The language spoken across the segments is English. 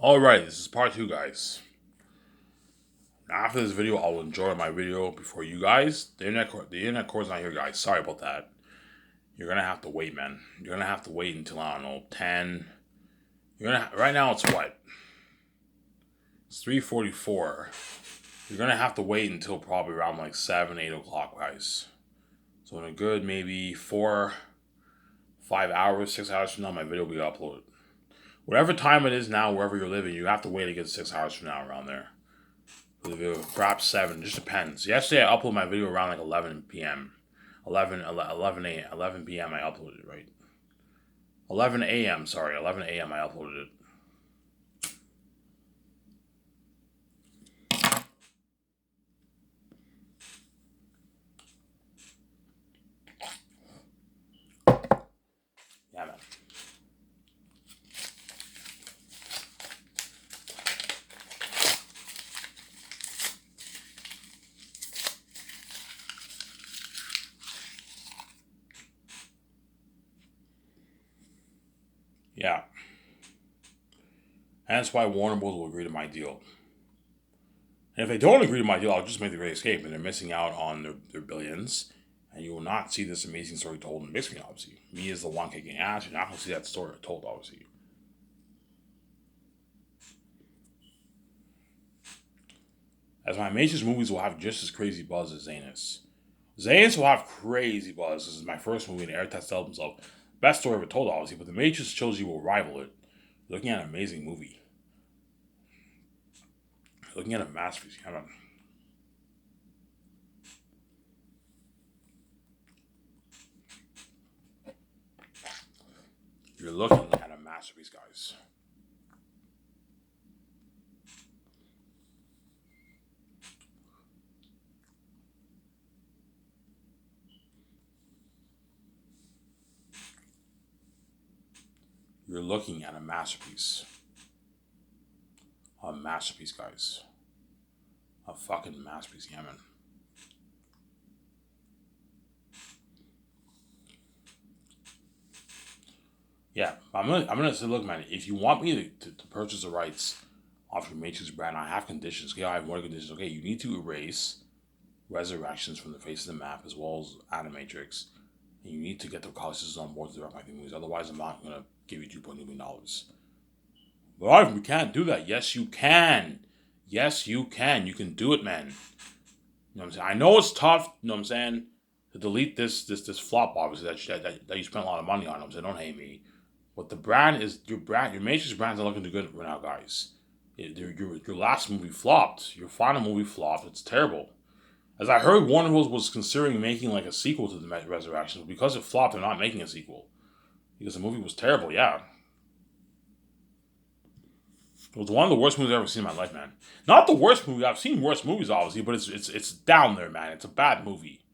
Alright, this is part 2, guys. After this video, I'll enjoy my video before you guys. The internet core's not here, guys. Sorry about that. You're gonna have to wait, man. You're gonna have to wait until, I don't know, 10. Right now it's what? It's 3:44. You're gonna have to wait until probably around like 7, 8 o'clock, guys. So in a good maybe 4, 5 hours, 6 hours from now, my video will be uploaded. Whatever time it is now, wherever you're living, you have to wait a good 6 hours from now, around there. Perhaps 7, just depends. Yesterday I uploaded my video around like 11 p.m. 11 a.m. 11 p.m. I uploaded it, right? 11 a.m. Sorry, 11 a.m. I uploaded it. Yeah, man. Yeah. And that's why Warner Bros. Will agree to my deal. And if they don't agree to my deal, I'll just make the Great Escape, and they're missing out on their billions. And you will not see this amazing story told in Mixing, obviously. Me as the one kicking ass, you're not going to see that story told, obviously. As my Matrix movies will have just as crazy buzz as Zanus. Zanus will have crazy buzz. This is my first movie, and Eric tells himself, best story ever told, obviously, but the Matrix trilogy will rival it. You're looking at an amazing movie. You're looking at a masterpiece. You're looking at a masterpiece, guys. You're looking at a masterpiece. A masterpiece, guys. A fucking masterpiece, yeah, man. Yeah, I'm gonna say, look, man. If you want me to purchase the rights off your Matrix brand, I have conditions. Okay, I have more conditions. Okay, you need to erase Resurrections from the face of the map as well as Animatrix. And you need to get the costs on board to direct my movies. Otherwise, I'm not gonna give you $2.2 million. But we can't do that. Yes, you can. Yes, you can. You can do it, man. You know what I'm saying? I know it's tough. You know what I'm saying? To delete this flop, obviously that you spent a lot of money on. You know what I'm saying, don't hate me. But the brand is your brand. Your Matrix brands are looking too good right now, guys. Your last movie flopped. Your final movie flopped. It's terrible. As I heard, Warner Bros. Was considering making like a sequel to the Resurrection. Because it flopped, they're not making a sequel because the movie was terrible. Yeah, it was one of the worst movies I've ever seen in my life, man. Not the worst movie. I've seen worse movies, obviously, but it's down there, man. It's a bad movie.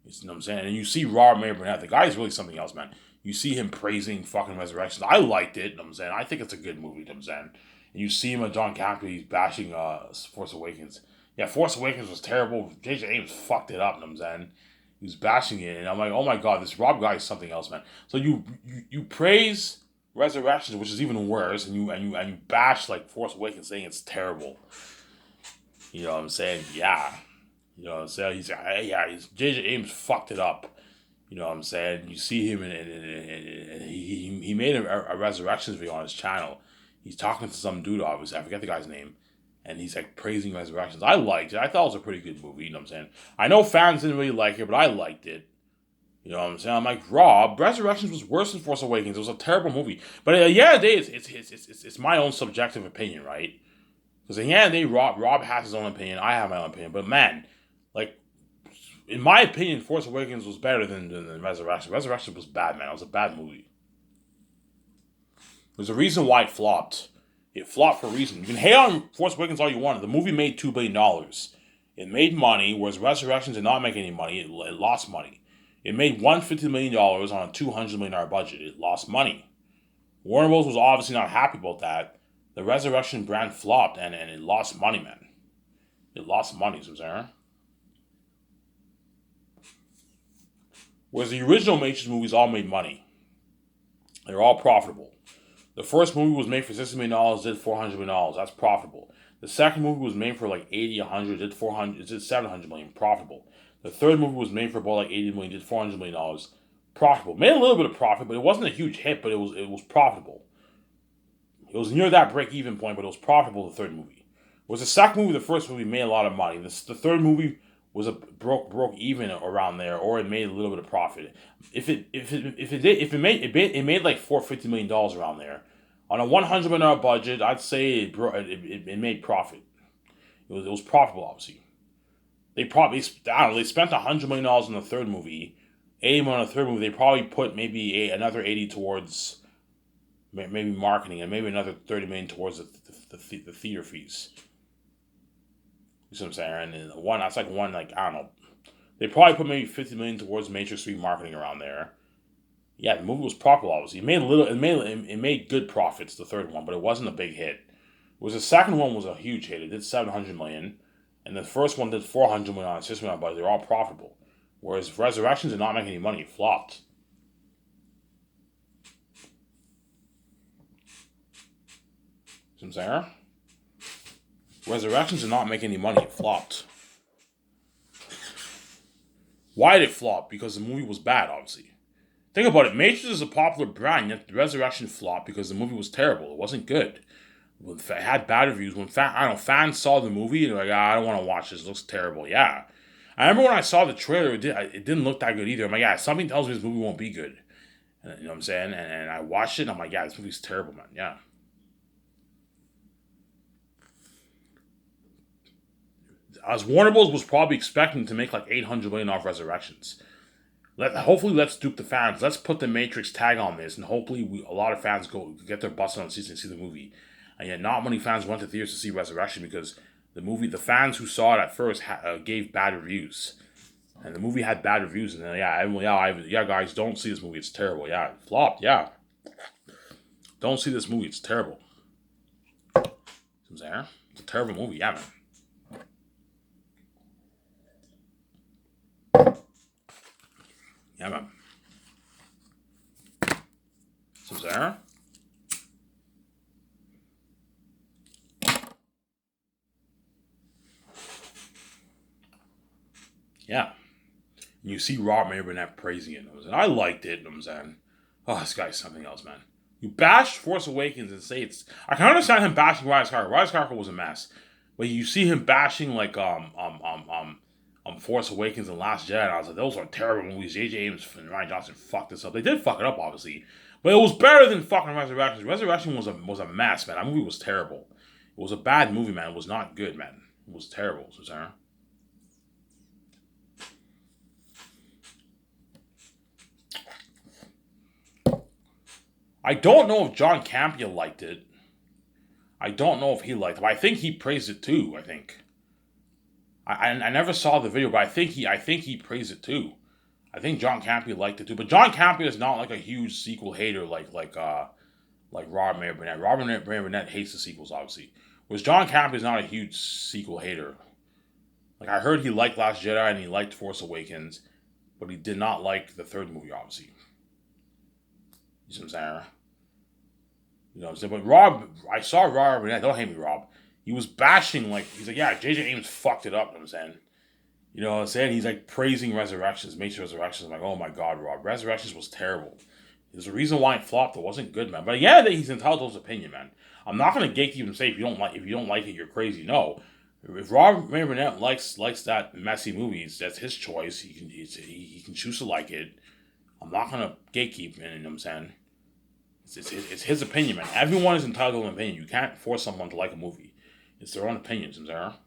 You know what I'm saying? And you see Rob Mayer Burnett. The guy is really something else, man. You see him praising fucking Resurrections. I liked it. You know what I'm saying? I think it's a good movie. You know what I'm saying? And you see him at John Carpenter. He's bashing Force Awakens. Yeah, Force Awakens was terrible. J.J. Abrams fucked it up. You know what I'm saying? He was bashing it, and I'm like, oh my god, this Rob guy is something else, man. So you praise Resurrections, which is even worse, and you bash like Force Awakens, saying it's terrible. You know what I'm saying? Yeah. You know what I'm saying? He's J.J. Abrams fucked it up. You know what I'm saying? You see him, and he made a Resurrections video on his channel. He's talking to some dude, obviously. I forget the guy's name. And he's like praising Resurrections. I liked it. I thought it was a pretty good movie. You know what I'm saying? I know fans didn't really like it, but I liked it. You know what I'm saying? I'm like, Rob, Resurrections was worse than Force Awakens. It was a terrible movie. But at the end of the day, it's my own subjective opinion, right? Because at the end of the day, Rob has his own opinion. I have my own opinion. But man, like, in my opinion, Force Awakens was better than Resurrection. Resurrection was bad, man. It was a bad movie. There's a reason why it flopped. It flopped for a reason. You can hate on Force Awakens all you want. The movie made $2 billion. It made money, whereas Resurrection did not make any money. It lost money. It made $150 million on a $200 million budget. It lost money. Warner Bros. Was obviously not happy about that. The Resurrection brand flopped and it lost money, man. It lost money, so I'm saying. Whereas the original Matrix movies all made money. They're all profitable. The first movie was made for $60 million, did $400 million. That's profitable. The second movie was made for like 80, 100, did 400, did 700 million, profitable. The third movie was made for about like 80 million, did $400 million, profitable. Made a little bit of profit, but it wasn't a huge hit, but it was profitable. It was near that break even point, but it was profitable. The third movie was the second movie. The first movie made a lot of money. The third movie was a broke even around there, or it made a little bit of profit. If it made like $450 million around there on a $100 million budget, I'd say it made profit. It was profitable, obviously. They probably, I don't know, they spent $100 million on the third movie, 80 million on the third movie. They probably put maybe another 80 towards maybe marketing, and maybe another 30 million towards the theater fees. You see what I'm saying? And one, that's like one, like, I don't know. They probably put maybe 50 million towards Matrix 3 marketing around there. Yeah, the movie was profitable, obviously. It made good profits, the third one, but it wasn't a big hit. It was the second one was a huge hit. It did 700 million, and the first one did 400 million on a $6 million budget. They're all profitable. Whereas Resurrections did not make any money. It flopped. See what I'm saying? Resurrections did not make any money. It flopped. Why did it flop? Because the movie was bad, obviously. Think about it. Matrix is a popular brand, yet the Resurrection flopped because the movie was terrible. It wasn't good. It had bad reviews. When I don't know, fans saw the movie and they're like, I don't want to watch this. It looks terrible. Yeah. I remember when I saw the trailer, it didn't look that good either. I'm like, yeah, something tells me this movie won't be good. And, you know what I'm saying? And I watched it and I'm like, yeah, this movie's terrible, man. Yeah. As Warner Bros. Was probably expecting to make like 800 million off Resurrections. Hopefully, let's dupe the fans. Let's put the Matrix tag on this, and hopefully, a lot of fans go get their butts on seats and see the movie. And yet, not many fans went to theaters to see Resurrection because the fans who saw it at first gave bad reviews, and the movie had bad reviews. And then, yeah, guys, don't see this movie. It's terrible. Yeah, it flopped. Yeah, don't see this movie. It's terrible. It's a terrible movie. Yeah, man. Yeah, man. It's Yeah. And you see Rob Burnett praising it. And I liked it. I'm saying, oh, this guy's something else, man. You bash Force Awakens and say it's. I can understand him bashing Rise of Skywalker. Rise of Skywalker was a mess, but you see him bashing like Force Awakens and Last Jedi. And I was like, those are terrible movies. J.J. Abrams and Ryan Johnson fucked this up. They did fuck it up, obviously, but it was better than fucking Resurrection. Resurrection was a mess, man. That movie was terrible. It was a bad movie, man. It was not good, man. It was terrible, Susanna. I don't know if John Campia liked it. I don't know if he liked it, but I think he praised it too. I think. I never saw the video, but I think he praised it too. I think John Campia liked it too. But John Campia is not like a huge sequel hater like Robert Mayer Burnett. Robert Mayer Burnett hates the sequels, obviously. Whereas John Campia is not a huge sequel hater. Like I heard he liked Last Jedi and he liked Force Awakens, but he did not like the third movie, obviously. You see what I'm saying? You know what I'm saying? But Rob, I saw Rob Burnett. Don't hate me, Rob. He was bashing like he's like, yeah, J.J. Abrams fucked it up. You know what I'm saying, you know what I'm saying? He's like praising Resurrections, Matrix Resurrections. I'm like, oh my god, Rob, Resurrections was terrible. There's a reason why it flopped. It wasn't good, man. But yeah, he's entitled to his opinion, man. I'm not gonna gatekeep and say if you don't like it, you're crazy. No, if Robert Burnett likes that messy movies, that's his choice. He can choose to like it. I'm not gonna gatekeep, man. You know what I'm saying? It's his opinion, man. Everyone is entitled to an opinion. You can't force someone to like a movie. It's their own opinions, you know what I'm saying?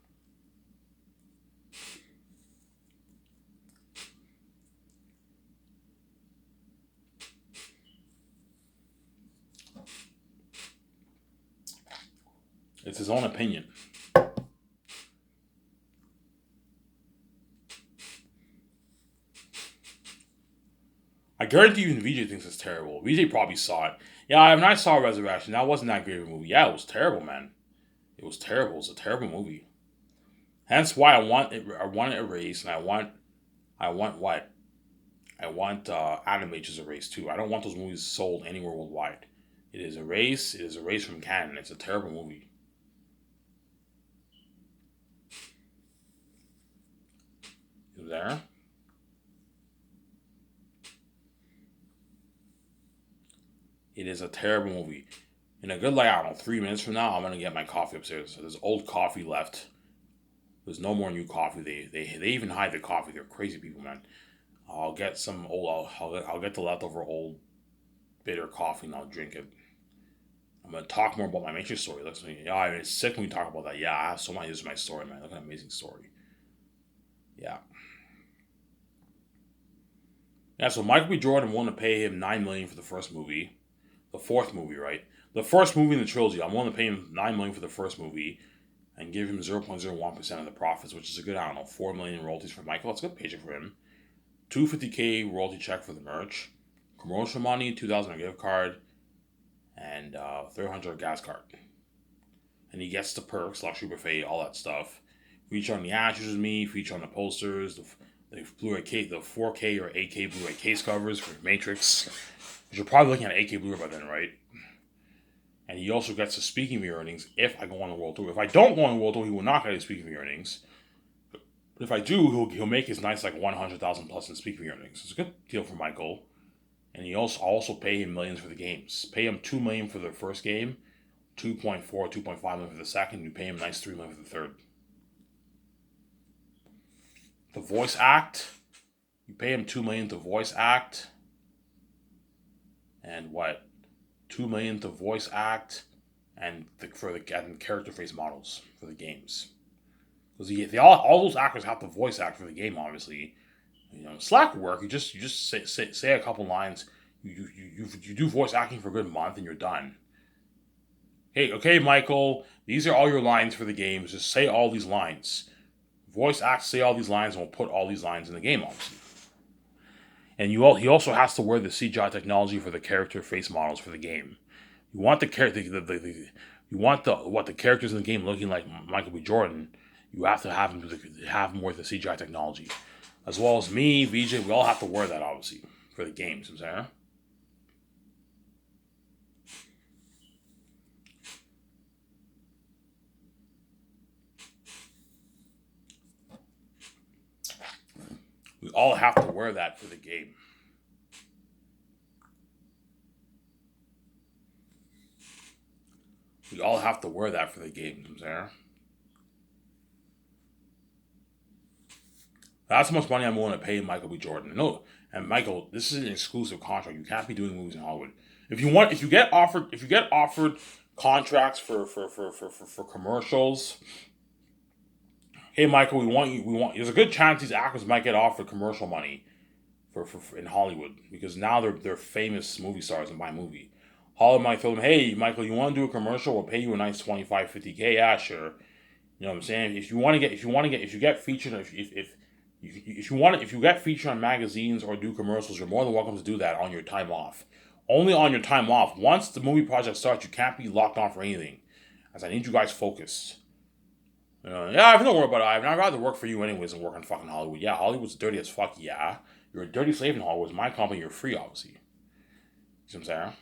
It's his own opinion. I guarantee even VJ thinks it's terrible. VJ probably saw it. Yeah, I mean, I saw Resurrection. That wasn't that great of a movie. Yeah, it was terrible, man. It was terrible. It was a terrible movie. Hence why I want it erased, and I want what? I want Animators erased too. I don't want those movies sold anywhere worldwide. It is a race. It is a race from Cannon. It's a terrible movie. You there? It is a terrible movie. In a good, like, I don't know, 3 minutes from now, I'm gonna get my coffee upstairs. So there's old coffee left. There's no more new coffee. They even hide the coffee. They're crazy people, man. I'll get some old. I'll get the leftover old bitter coffee and I'll drink it. I'm gonna talk more about my Matrix story. Yeah, I mean, it's sick when we talk about that. Yeah, I have so many. This is my story, man. Look at an amazing story. Yeah. Yeah. So Michael B. Jordan willing to pay him $9 million for the first movie, the fourth movie, right? The first movie in the trilogy. I'm willing to pay him $9 million for the first movie, and give him 0.01% of the profits, which is a good, I don't know, $4 million in royalties for Michael. That's a good paycheck for him. $250K royalty check for the merch, commercial money, $2,000 gift card, and $300 gas card. And he gets the perks, luxury buffet, all that stuff. Feature on the Ashes with me, feature on the posters, the Blu-ray case, the 4K or 8K Blu-ray case covers for Matrix. You're probably looking at 8K Blu-ray by then, right? And he also gets the speaking fee earnings if I go on the world tour. If I don't go on the world tour, he will not get his speaking fee earnings. But if I do, he'll make his nice like 100,000 plus in speaking fee earnings. It's a good deal for Michael. And he also pay him millions for the games. Pay him $2 million for the first game, 2.4, 2.5 million for the second. You pay him a nice $3 million for the third. The voice act, you pay him $2 million to voice act, and what? $2 million to voice act, and character face models for the games. Because all those actors have to voice act for the game, obviously. Slack work. You just say a couple lines. You do voice acting for a good month, and you're done. Hey, okay, Michael. These are all your lines for the games. Just say all these lines. Voice act, say all these lines, and we'll put all these lines in the game, obviously. And he also has to wear the CGI technology for the character face models for the game. You want the character, you want the characters in the game looking like Michael B. Jordan. You have to have them wear the CGI technology, as well as me, VJ. We all have to wear that obviously for the games. You know what I'm saying? We all have to wear that for the game. We all have to wear that for the game. You know what I'm saying? That's how much money I'm willing to pay Michael B. Jordan. No, and Michael, this is an exclusive contract. You can't be doing movies in Hollywood. If you get offered contracts for commercials, hey Michael, we want you. There's a good chance these actors might get offered commercial money for in Hollywood because now they're famous movie stars in my movie. Hollywood might tell them, hey Michael, you want to do a commercial? We'll pay you a nice 25, 50K. Yeah, sure. You know what I'm saying? If you get featured, if you get featured on magazines or do commercials, you're more than welcome to do that on your time off. Only on your time off. Once the movie project starts, you can't be locked on for anything. As I need you guys focused. Yeah, I don't worry about it. I'd rather work for you anyways than work in fucking Hollywood. Yeah, Hollywood's dirty as fuck. Yeah, you're a dirty slave in Hollywood. It's my company. You're free, obviously. You see what I'm saying?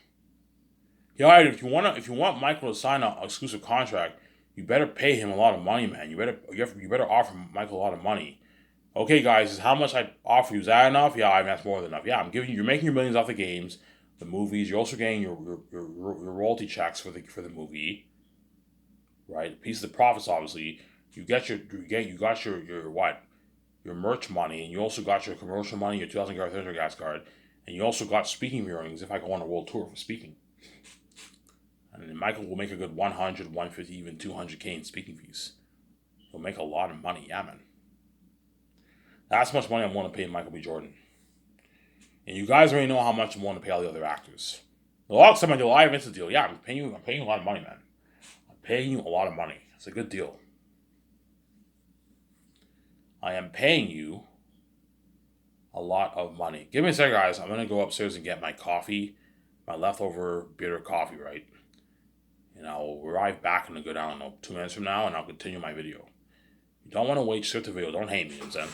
Yeah, if you want Michael to sign an exclusive contract, you better pay him a lot of money, man. You better offer Michael a lot of money. Okay, guys, is how much I offer you. Is that enough? Yeah, I mean, that's more than enough. Yeah, you're making your millions off the games, the movies. You're also getting your royalty checks for the movie, right? A piece of the profits, obviously. You got your what? Your merch money, and you also got your commercial money, your $2,000 gas card, and you also got speaking earnings if I go on a world tour for speaking. And then Michael will make a good 100, 150, even 200K in speaking fees. He'll make a lot of money, yeah, man. That's how much money I'm willing to pay Michael B. Jordan. And you guys already know how much I'm willing to pay all the other actors. A lot of time I do a live Insta deal. Yeah, I'm paying you a lot of money, man. I'm paying you a lot of money. It's a good deal. I am paying you a lot of money. Give me a second, guys. I'm going to go upstairs and get my coffee, my leftover bitter coffee, right? And I'll arrive back in a good, 2 minutes from now, and I'll continue my video. You don't want to wait, skip the video. Don't hate me, you know what I'm saying?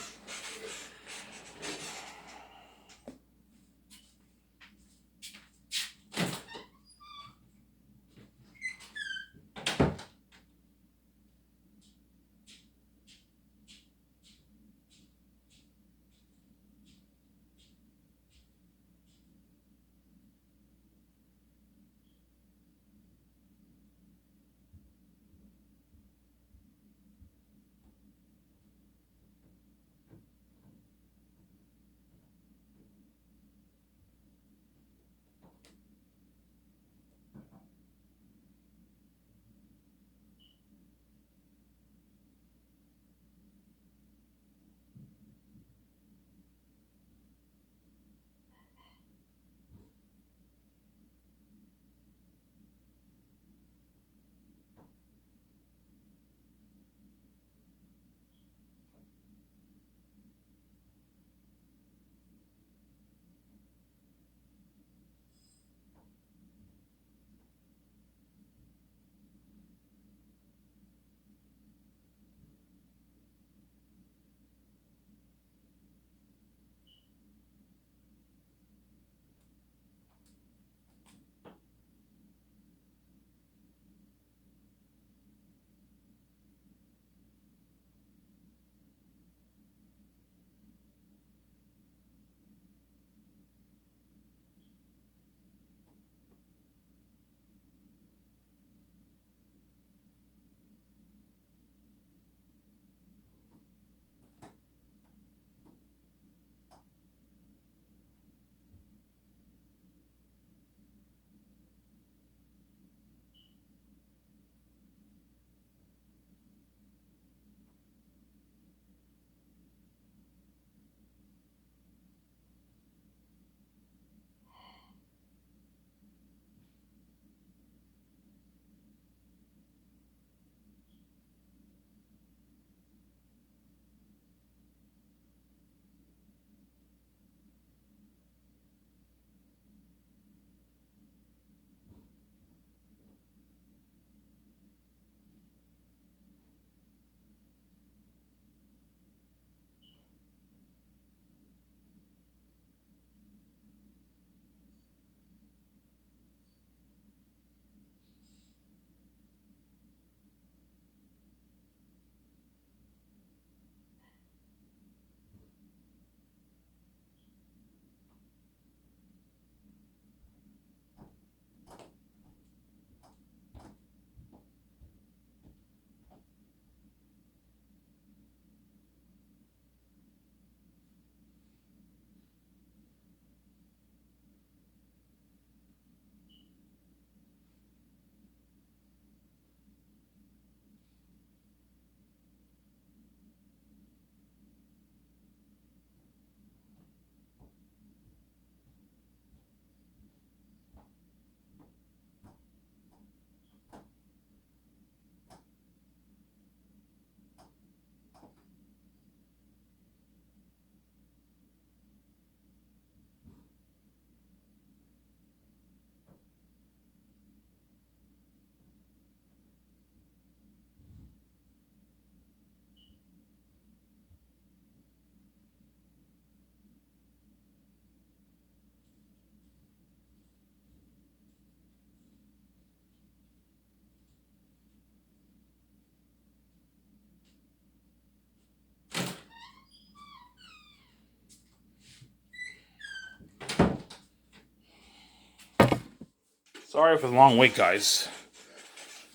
Sorry for the long wait, guys.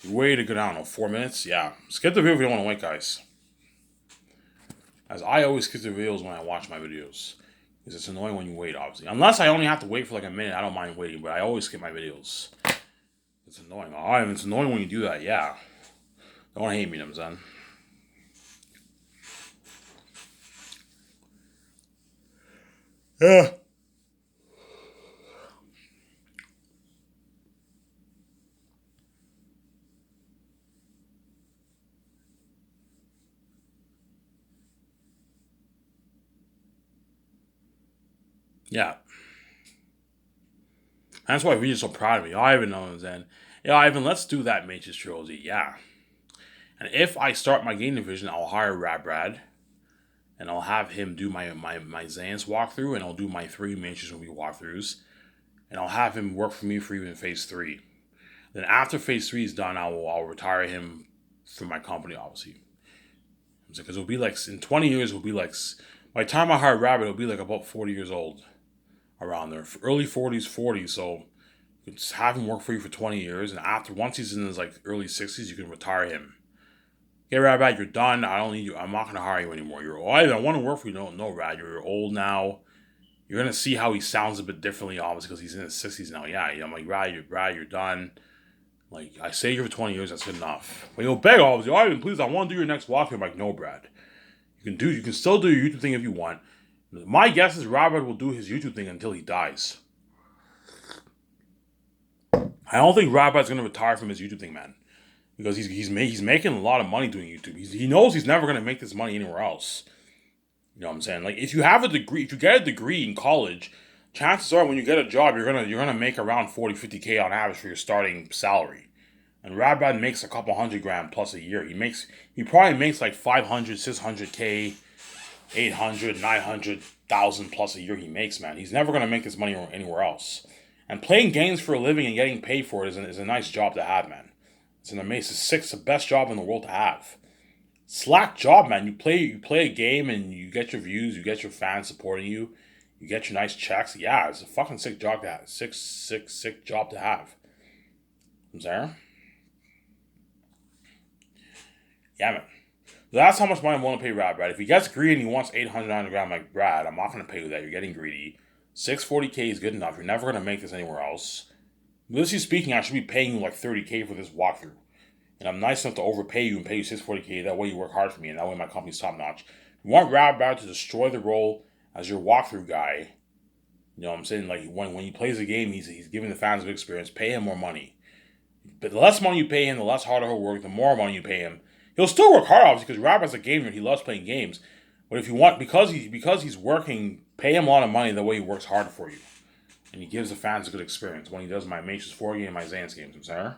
You waited a good, I don't know, 4 minutes? Yeah. Skip the video if you don't want to wait, guys. As I always skip the videos when I watch my videos. Because it's annoying when you wait, obviously. Unless I only have to wait for like a minute, I don't mind waiting, but I always skip my videos. It's annoying. Oh, it's annoying when you do that, yeah. Don't hate me, son. Yeah. Yeah. That's why Reed's so proud of me. Ivan knows then. Yeah, Ivan, let's do that Matrix trilogy. Yeah. And if I start my game division, I'll hire Brad. And I'll have him do my Xans walkthrough, and I'll do my 3 Matrix movie walkthroughs. And I'll have him work for me for even phase 3. Then after phase 3 is done, I'll retire him from my company, obviously. Because it'll be like, in 20 years, it'll be like, by the time I hire Rabbit, it'll be like about 40 years old. Around there. Early 40s, 40s. So you can just have him work for you for 20 years. And once he's in his like early 60s, you can retire him. Okay, Rabbit, you're done. I don't need you. I'm not going to hire you anymore. You're old. I want to work for you. No, Rad. You're old now. You're going to see how he sounds a bit differently, obviously, because he's in his 60s now. Yeah, I'm like, Rad, you're done. Like, I say you're for 20 years, that's good enough. But you'll beg all of you, Ivan, please, I want to do your next walkthrough. I'm like, no, Brad. You can still do your YouTube thing if you want. My guess is Robert will do his YouTube thing until he dies. I don't think Robert's going to retire from his YouTube thing, man. Because he's making a lot of money doing YouTube. He knows he's never going to make this money anywhere else. You know what I'm saying? Like, if you have a degree, if you get a degree in college, chances are when you get a job, you're gonna make around 40, 50K on average for your starting salary. And Rabad makes a couple $100,000 plus a year. He probably makes like 500, 600K, 800, 900,000 plus a year he makes, man. He's never gonna make this money anywhere else. And playing games for a living and getting paid for it is a nice job to have, man. It's an amazing, it's the best job in the world to have. Slack job, man. You play a game and you get your views, you get your fans supporting you, you get your nice checks. Yeah, it's a fucking sick job to have. Sick job to have. I'm sorry? Yeah, man. That's how much money I'm willing to pay Brad. If he gets greedy and he wants 800, 900 I'm like, Brad, I'm not going to pay you that. You're getting greedy. 640K is good enough. You're never going to make this anywhere else. Realistically speaking, I should be paying you like 30K for this walkthrough. And I'm nice enough to overpay you and pay you 640K. That way you work hard for me, and that way my company's top notch. You want Rabbit to destroy the role as your walkthrough guy. You know what I'm saying? Like when he plays a game, he's giving the fans a good experience. Pay him more money. But the less money you pay him, the less harder he'll work. The more money you pay him, he'll still work hard, obviously, because Rabbit's a gamer. He loves playing games. But if you want, because he's working, pay him a lot of money. The way he works hard for you, and he gives the fans a good experience when he does my Matrix 4 game and my Xans games. I'm sorry.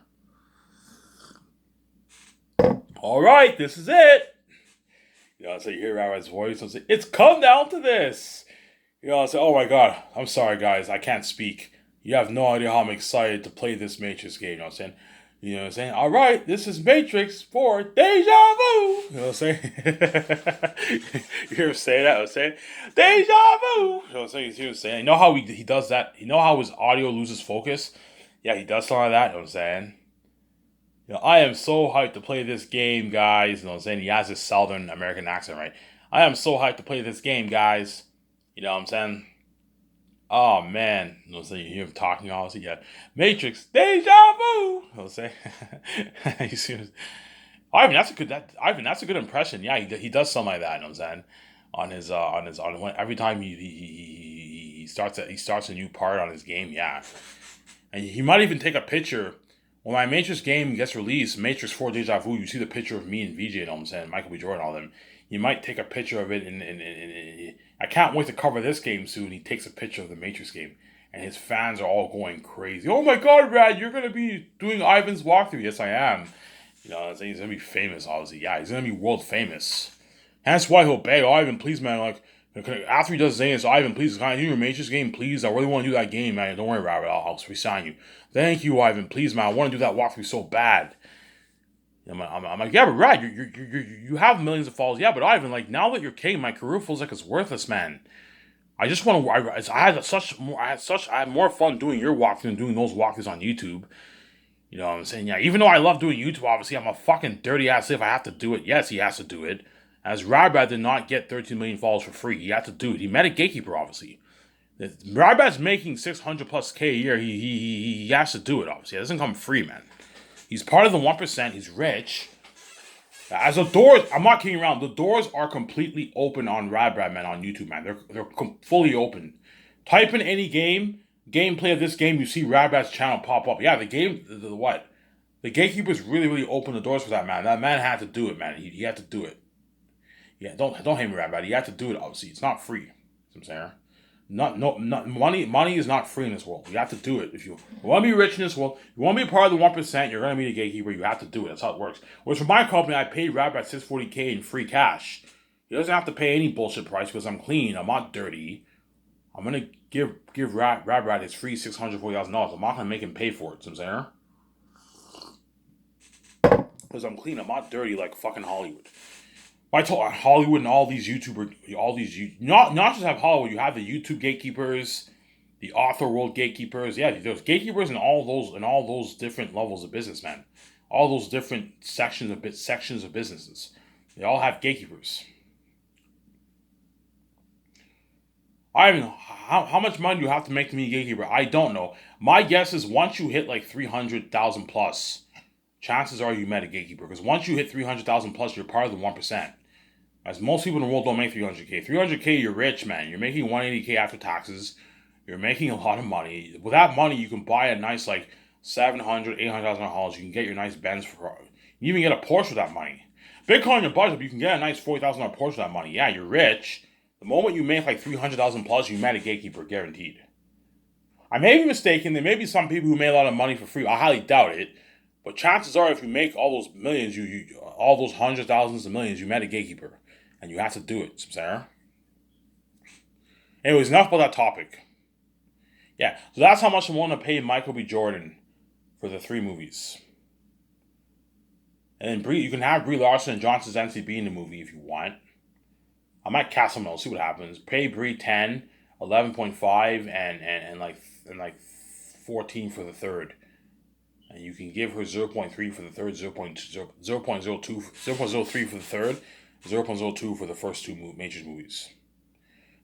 All right, this is it. You know, so you hear Rabbi's voice and say, it's come down to this. You know, I say, oh my God, I'm sorry, guys, I can't speak. You have no idea how I'm excited to play this Matrix game. You know what I'm saying? You know what I'm saying? All right, this is Matrix for Deja Vu. You know what I'm saying? You hear him say that? I'm saying, Deja Vu. You know what I'm saying? You hear him saying, you know how he does that? You know how his audio loses focus? Yeah, he does something like that. You know what I'm saying? You know, I am so hyped to play this game, guys. You know what I'm saying? He has this Southern American accent, right? I am so hyped to play this game, guys. You know what I'm saying? Oh, man. You know what I'm saying? You hear him talking, obviously. Yeah. Matrix, deja vu. You know what I'm saying? You see him? Ivan, that's a good impression. Yeah, he does something like that, you know what I'm saying? Every time he starts a new part on his game, yeah. And he might even take a picture. When my Matrix game gets released, Matrix 4 Deja Vu, you see the picture of me and VJ, you know what I'm saying? Michael B. Jordan, all them. You might take a picture of it, and I can't wait to cover this game soon. He takes a picture of the Matrix game, and his fans are all going crazy. Oh my God, Brad, you're going to be doing Ivan's walkthrough. Yes, I am. You know, he's going to be famous, obviously. Yeah, he's going to be world famous. And that's why he'll beg, Ivan, please, man, like, after he does Xans, Ivan, please, can I do your Matrix game, please? I really want to do that game, man. Don't worry, Robert. I'll resign you. Thank you, Ivan. Please, man. I want to do that walkthrough so bad. I'm like, yeah, but Rad, you have millions of followers. Yeah, but Ivan, like, now that you're king, my career feels like it's worthless, man. I just want to. I had more fun doing your walkthrough than doing those walkthroughs on YouTube. You know what I'm saying? Yeah, even though I love doing YouTube, obviously, I'm a fucking dirty ass if I have to do it. Yes, he has to do it. As Rybat did not get 13 million followers for free. He had to do it. He met a gatekeeper, obviously. Rybat's making 600 plus K a year. He has to do it, obviously. It doesn't come free, man. He's part of the 1%. He's rich. As the doors, I'm not kidding around. The doors are completely open on Rybat, man, on YouTube, man. They're fully open. Type in any gameplay of this game, you see Rybat's channel pop up. Yeah, the game, the what? The gatekeepers really opened the doors for that man. That man had to do it, man. He had to do it. Yeah, don't hate me, Rybat. He had to do it. Obviously, it's not free. You know what I'm saying. Not money is not free in this world. You have to do it. If you want to be rich in this world, you want to be part of the 1%, you're going to be a gatekeeper, you have to do it. That's how it works. Whereas for my company, I paid Rybat 640K in free cash. He doesn't have to pay any bullshit price because I'm clean, I'm not dirty. I'm going to give Rybat his free $640,000. I'm not going to make him pay for it. You know what I'm saying? Because I'm clean, I'm not dirty like fucking Hollywood. I told Hollywood and all these not just have Hollywood. You have the YouTube gatekeepers, the author world gatekeepers. Yeah, there's gatekeepers in all those different levels of business, man. All those different sections of businesses. They all have gatekeepers. I don't know how much money you have to make to be a gatekeeper. I don't know. My guess is once you hit like 300,000 plus, chances are you met a gatekeeper. Because once you hit 300,000 plus, you're part of the 1%. As most people in the world don't make 300K. 300K, you're rich, man. You're making 180K after taxes. You're making a lot of money. With that money, you can buy a nice, like, $700,000, $800,000 house. You can get your nice Benz for. You even get a Porsche with that money. Bitcoin your budget, but you can get a nice $40,000 Porsche with that money. Yeah, you're rich. The moment you make like 300,000 plus, you met a gatekeeper, guaranteed. I may be mistaken. There may be some people who made a lot of money for free. I highly doubt it. But chances are, if you make all those millions, all those hundreds of thousands of millions, you met a gatekeeper. And you have to do it, Sarah. Anyways, enough about that topic. Yeah, so that's how much I'm willing to pay Michael B. Jordan for the 3 movies. And then you can have Brie Larson and John Krasinski be in the movie if you want. I might cast someone else, see what happens. Pay Brie 10, 11.5, and like 14 for the third. And you can give her 0.3 for the third, 0.03 for the third, 0.02 for the first 2 Matrix movies.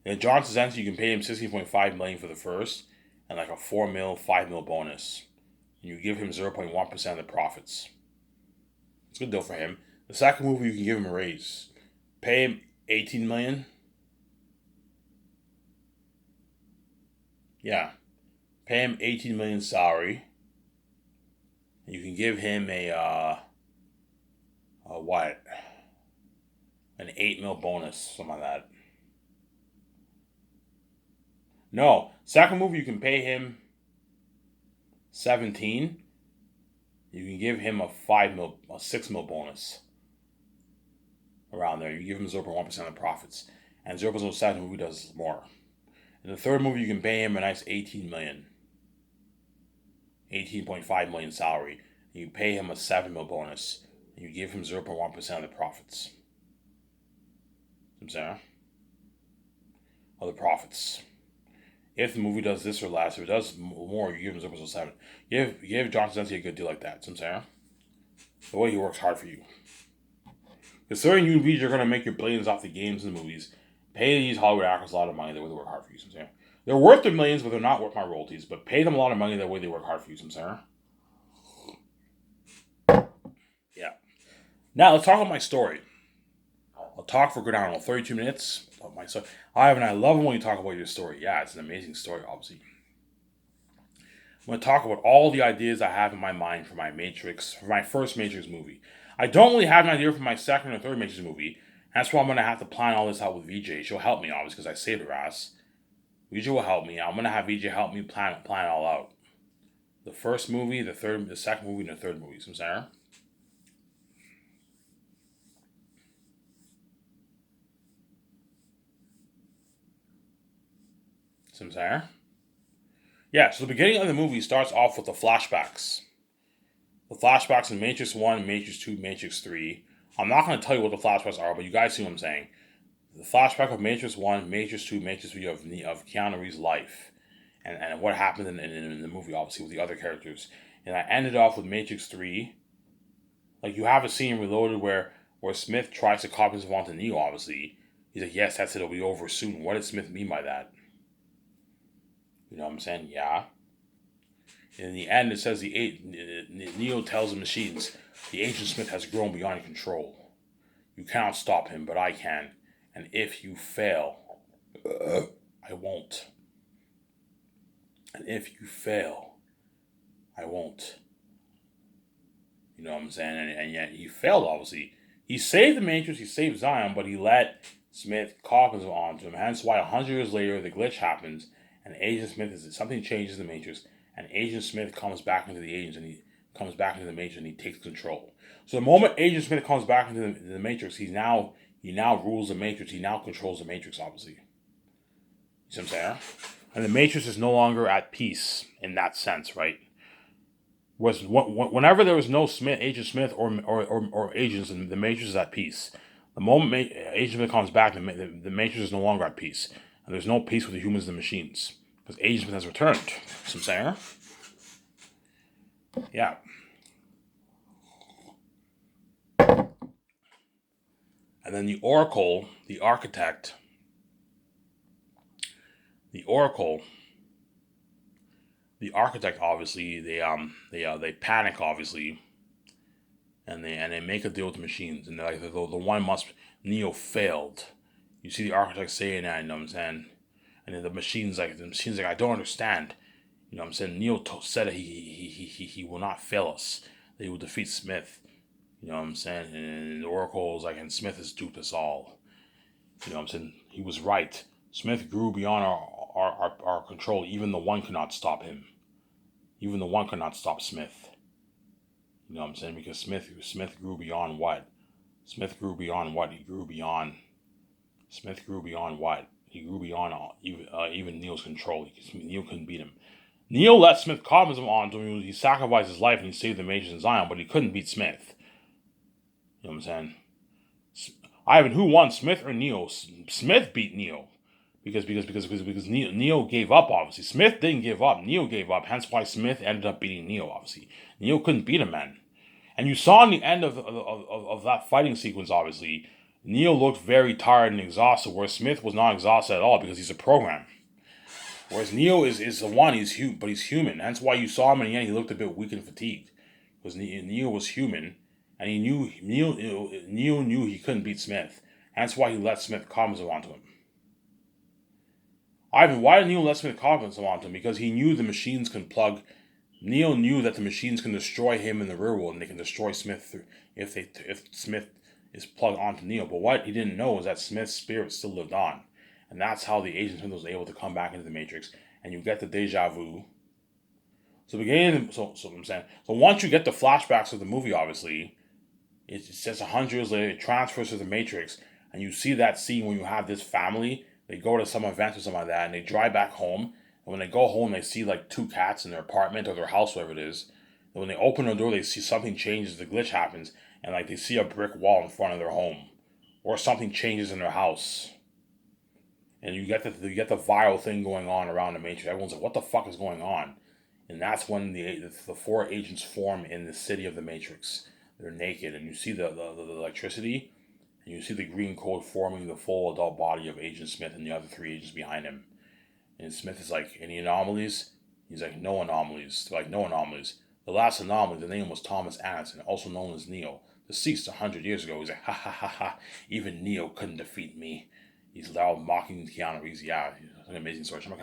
And John Krasinski, you can pay him $16.5 million for the first, and like a $4 mil, $5 mil bonus. And you give him 0.1% of the profits. It's a good deal for him. The second movie, you can give him a raise. Pay him $18 million. Yeah. Pay him $18 million salary. And you can give him an 8 mil bonus, something like that. No, second movie you can pay him 17. You can give him a 6 mil bonus. Around there, you give him 0.1% of profits, and 0.07 movie does more. In the third movie, you can pay him a nice 18 million, 18.5 million salary. And you pay him a 7 mil bonus, and you give him 0.1% of the profits. I'm saying, of the profits. If the movie does this or less, if it does more, you give him 0.07. Give John Krasinski a good deal like that. I'm saying, the way he works hard for you. Considering you are going to make your billions off the games and the movies, pay these Hollywood actors a lot of money the way they work hard for you. I'm saying, they're worth their millions, but they're not worth my royalties. But pay them a lot of money the way they work hard for you. I'm saying, yeah. Now let's talk about my story. I'll talk for a good, I don't know, 32 minutes about my story. I love it when you talk about your story. Yeah, it's an amazing story, obviously. I'm going to talk about all the ideas I have in my mind for my first Matrix movie. I don't really have an idea for my second or third Matrix movie. That's why I'm going to have to plan all this out with VJ. She'll help me, obviously, because I saved her ass. VJ will help me. I'm going to have VJ help me plan it all out. The first movie, the second movie, and the third movie. Some Sarah. Yeah, so the beginning of the movie starts off with the flashbacks. The flashbacks in Matrix 1, Matrix 2, Matrix 3. I'm not going to tell you what the flashbacks are, but you guys see what I'm saying. the flashback of Matrix 1, Matrix 2, Matrix 3 of Keanu Reeves' life and what happened in the movie, obviously, with the other characters. And I ended off with Matrix 3. Like, you have a scene Reloaded where Smith tries to copy himself onto Neo, obviously. He's like, yes, that's it, it'll be over soon. What did Smith mean by that? You know what I'm saying? Yeah. In the end, it says Neo tells the machines, the Agent Smith has grown beyond control. You cannot stop him, but I can. And if you fail, I won't. And if you fail, I won't. You know what I'm saying? And yet he failed, obviously. He saved the Matrix, he saved Zion, but he let Smith cop himself onto him. Hence why 100 years later, the glitch happens, and Agent Smith something changes in the Matrix, and Agent Smith comes back into the Agents, and he comes back into the Matrix, and he takes control. So the moment Agent Smith comes back into the Matrix, he now rules the Matrix. He now controls the Matrix, obviously. You see what I'm saying? And the Matrix is no longer at peace in that sense, right? Whenever there was no Agent Smith or agents, and the Matrix is at peace. The moment Agent Smith comes back, the Matrix is no longer at peace, and there's no peace with the humans and the machines because Agent Smith has returned. You see what I'm saying? Yeah. And then the Oracle, the architect, obviously they panic, obviously, and they make a deal with the machines, and they're like, the one must Neo failed. You see the architect saying that, you know what I'm saying? And then the machines like I don't understand. You know what I'm saying? Neo said that he will not fail us. That he will defeat Smith. You know what I'm saying? And the Oracle is like, and Smith has duped us all. You know what I'm saying? He was right. Smith grew beyond our control. Even the one could not stop him. Even the one could not stop Smith. You know what I'm saying? Because Smith grew beyond what? Smith grew beyond what? Smith grew beyond what? He grew beyond even Neo's control. Neo couldn't beat him. Neo let Smith cop him on to him. He sacrificed his life and he saved the Matrix and Zion, but he couldn't beat Smith. You know what I'm saying? Ivan, who won, Smith or Neo? Smith beat Neo. Because Neo gave up, obviously. Smith didn't give up. Neo gave up. Hence why Smith ended up beating Neo, obviously. Neo couldn't beat him, man. And you saw in the end of that fighting sequence, obviously, Neo looked very tired and exhausted, whereas Smith was not exhausted at all because he's a program. Whereas Neo is the one, but he's human. Hence why you saw him in the end, he looked a bit weak and fatigued. Because Neo was human, and Neo knew he couldn't beat Smith. Hence why he let Smith calm onto him. Ivan, why did Neo let Smith calm onto him? Because he knew the machines can plug. Neo knew that the machines can destroy him in the real world, and they can destroy Smith if Smith is plugged onto Neo. But what he didn't know was that Smith's spirit still lived on. And that's how the Agent Smith was able to come back into the Matrix. And you get the deja vu. So I'm saying. So once you get the flashbacks of the movie, obviously, it says 100 years later, it transfers to the Matrix, and you see that scene when you have this family. They go to some event or something like that, and they drive back home. And when they go home, they see like two cats in their apartment or their house, whatever it is. And when they open the door, they see something changes. The glitch happens, and like they see a brick wall in front of their home, or something changes in their house. And you get the viral thing going on around the Matrix. Everyone's like, "What the fuck is going on?" And that's when the four agents form in the city of the Matrix. They're naked, and you see the electricity, and you see the green code forming the full adult body of Agent Smith and the other three agents behind him. And Smith is like, "Any anomalies?" He's like, "No anomalies." They're like, "No anomalies." The last anomaly, the name was Thomas Anderson, also known as Neo, deceased 100 years ago. He's like, "Ha ha ha ha! Even Neo couldn't defeat me." He's loud mocking Keanu Reeves. Yeah, it's an amazing story. I'm not